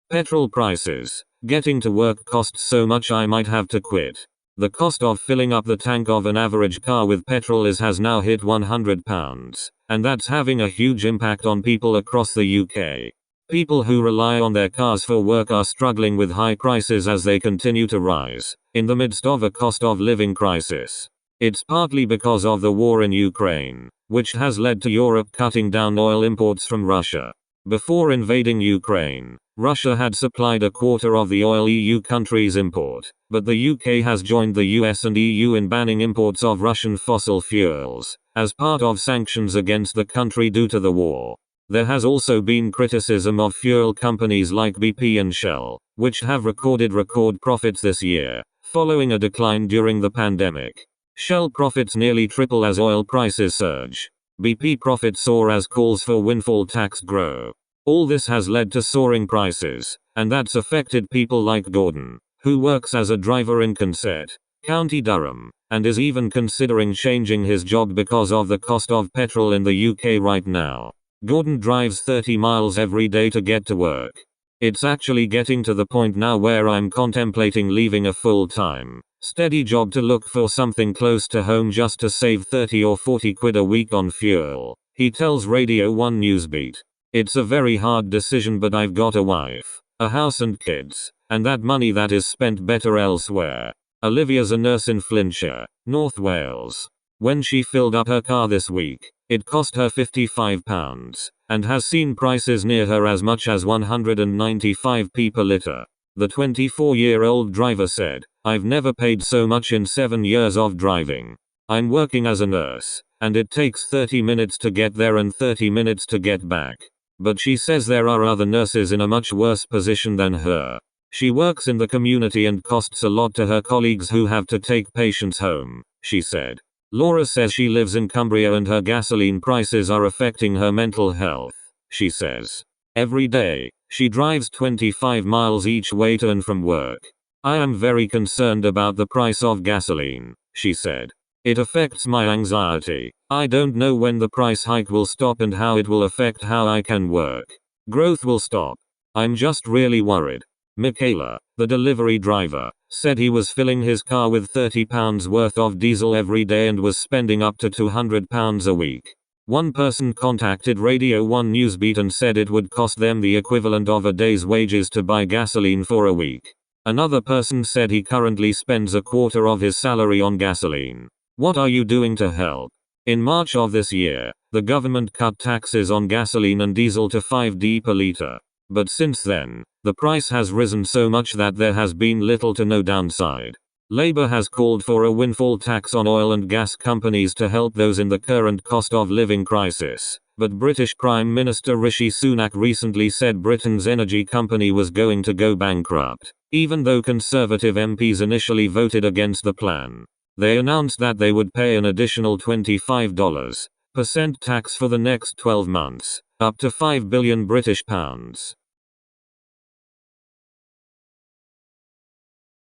Petrol prices. Getting to work costs so much I might have to quit. The cost of filling up the tank of an average car with petrol has now hit £100, and that's having a huge impact on people across the UK. People who rely on their cars for work are struggling with high prices as they continue to rise, in the midst of a cost of living crisis. It's partly because of the war in Ukraine, which has led to Europe cutting down oil imports from Russia. Before invading Ukraine, Russia had supplied a quarter of the oil EU countries import, but the UK has joined the US and EU in banning imports of Russian fossil fuels, as part of sanctions against the country due to the war. There has also been criticism of fuel companies like BP and Shell, which have recorded record profits this year, following a decline during the pandemic. Shell profits nearly triple as oil prices surge. BP profits soar as calls for windfall tax grow. All this has led to soaring prices, and that's affected people like Gordon, who works as a driver in Consett, County Durham, and is even considering changing his job because of the cost of petrol in the UK right now. Gordon drives 30 miles every day to get to work. It's actually getting to the point now where I'm contemplating leaving a full-time, steady job to look for something close to home just to save 30 or 40 quid a week on fuel, he tells Radio 1 Newsbeat. It's a very hard decision, but I've got a wife, a house and kids, and that money that is spent better elsewhere. Olivia's a nurse in Flintshire, North Wales. When she filled up her car this week, it cost her £55, and has seen prices near her as much as 195p per litre. The 24-year-old driver said, "I've never paid so much in 7 years of driving. I'm working as a nurse, and it takes 30 minutes to get there and 30 minutes to get back." But she says there are other nurses in a much worse position than her. She works in the community and costs a lot to her colleagues who have to take patients home, she said. Laura says she lives in Cumbria and her gasoline prices are affecting her mental health, she says. Every day, she drives 25 miles each way to and from work. "I am very concerned about the price of gasoline," she said. "It affects my anxiety. I don't know when the price hike will stop and how it will affect how I can work. Growth will stop. I'm just really worried." Michaela, the delivery driver, said he was filling his car with £30 worth of diesel every day and was spending up to £200 a week. One person contacted Radio 1 Newsbeat and said it would cost them the equivalent of a day's wages to buy gasoline for a week. Another person said he currently spends a quarter of his salary on gasoline. "What are you doing to help?" In March of this year, the government cut taxes on gasoline and diesel to 5d per litre. But since then, the price has risen so much that there has been little to no downside. Labour has called for a windfall tax on oil and gas companies to help those in the current cost of living crisis. But British Prime Minister Rishi Sunak recently said Britain's energy company was going to go bankrupt, even though Conservative MPs initially voted against the plan. They announced that they would pay an additional 25% tax for the next 12 months, up to £5 billion British pounds.